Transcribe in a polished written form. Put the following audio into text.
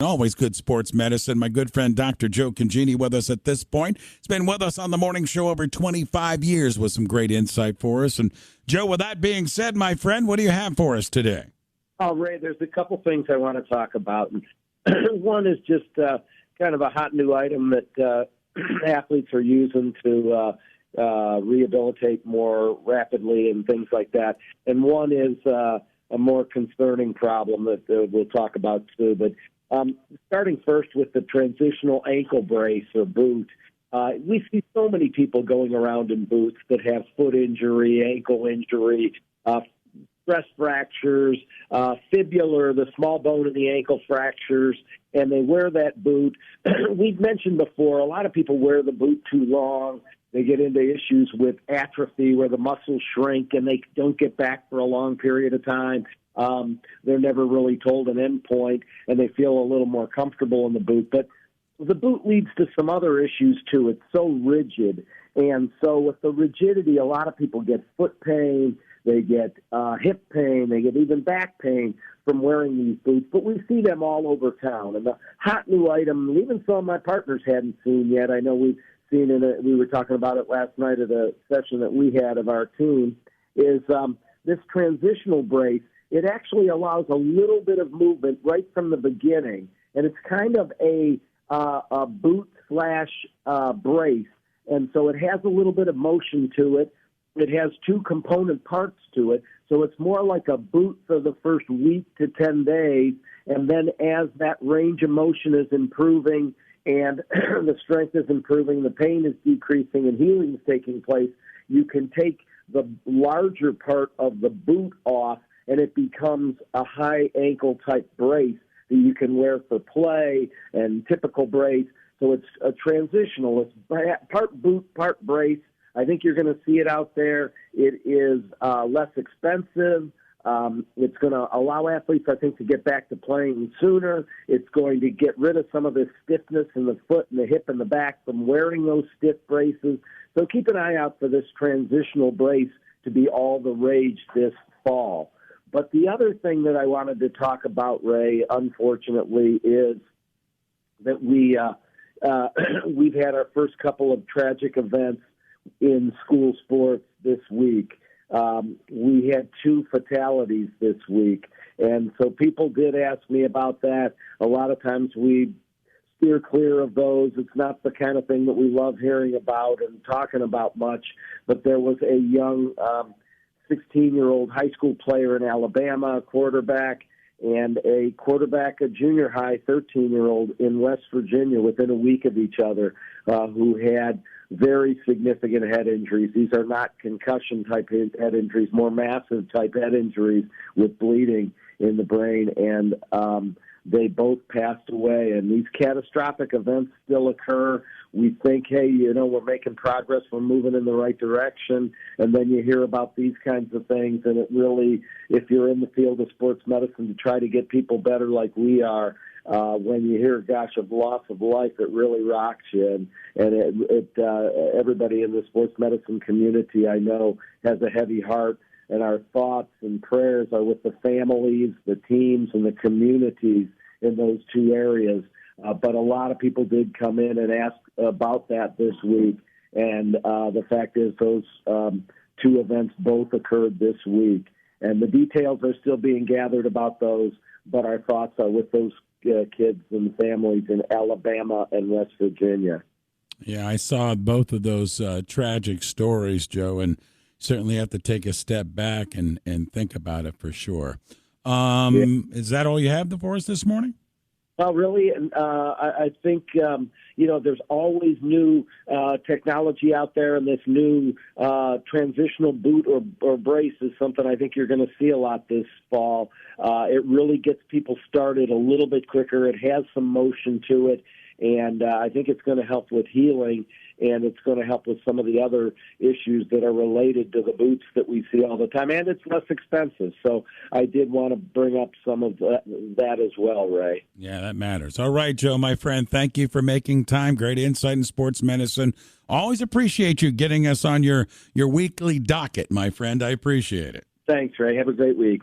Always good sports medicine. My good friend Dr. Joe Congini with us at this point. He's been with us on the morning show over 25 years with some great insight for us. And Joe, with that being said, my friend, what do you have for us today? Oh, Ray, there's a couple things I want to talk about. One is just kind of a hot new item that athletes are using to rehabilitate more rapidly and things like that. And one is a more concerning problem that we'll talk about too. But starting first with the transitional ankle brace or boot, we see so many people going around in boots that have foot injury, ankle injury, stress fractures, fibular, the small bone in the ankle fractures, and they wear that boot. We've mentioned before, a lot of people wear the boot too long. They get into issues with atrophy where the muscles shrink and they don't get back for a long period of time. They're never really told an end point, and they feel a little more comfortable in the boot. But the boot leads to some other issues, too. It's so rigid. And so with the rigidity, a lot of people get foot pain, they get hip pain, they get even back pain from wearing these boots. But we see them all over town. And the hot new item, even some of my partners hadn't seen yet, I know we've seen it, we were talking about it last night at a session that we had of our team, is this transitional brace. It actually allows a little bit of movement right from the beginning, and it's kind of a boot / brace, and so it has a little bit of motion to it. It has two component parts to it, so it's more like a boot for the first week to 10 days, and then as that range of motion is improving and the strength is improving, the pain is decreasing, and healing is taking place, you can take the larger part of the boot off, and it becomes a high ankle type brace that you can wear for play and typical brace. So it's a transitional. It's part boot, part brace. I think you're going to see it out there. It is less expensive. It's going to allow athletes, I think, to get back to playing sooner. It's going to get rid of some of this stiffness in the foot and the hip and the back from wearing those stiff braces. So keep an eye out for this transitional brace to be all the rage this fall. But the other thing that I wanted to talk about, Ray, unfortunately, is that we've had our first couple of tragic events in school sports this week. We had 2 fatalities this week, and so people did ask me about that. A lot of times we steer clear of those. It's not the kind of thing that we love hearing about and talking about much, but there was a young 16-year-old high school player in Alabama, a quarterback, and a quarterback, a junior high 13-year-old in West Virginia within a week of each other who had very significant head injuries. These are not concussion-type head injuries, more massive-type head injuries with bleeding in the brain, and they both passed away. And these catastrophic events still occur. We think, hey, we're making progress, we're moving in the right direction, and then you hear about these kinds of things, and it really, if you're in the field of sports medicine to try to get people better like we are, when you hear, gosh, of loss of life, it really rocks you. And everybody in the sports medicine community, I know, has a heavy heart, and our thoughts and prayers are with the families, the teams, and the communities in those 2 areas. But a lot of people did come in and ask about that this week, and the fact is those 2 events both occurred this week. And the details are still being gathered about those, but our thoughts are with those kids and families in Alabama and West Virginia. Yeah, I saw both of those tragic stories, Joe, and certainly have to take a step back and think about it for sure. Is that all you have for us this morning? Well, really, I think, there's always new technology out there, and this new transitional boot or brace is something I think you're going to see a lot this fall. It really gets people started a little bit quicker. It has some motion to it, and I think it's going to help with healing, and it's going to help with some of the other issues that are related to the boots that we see all the time, and it's less expensive. So I did want to bring up some of that as well, Ray. Yeah, that matters. All right, Joe, my friend, thank you for making time. Great insight in sports medicine. Always appreciate you getting us on your weekly docket, my friend. I appreciate it. Thanks, Ray. Have a great week.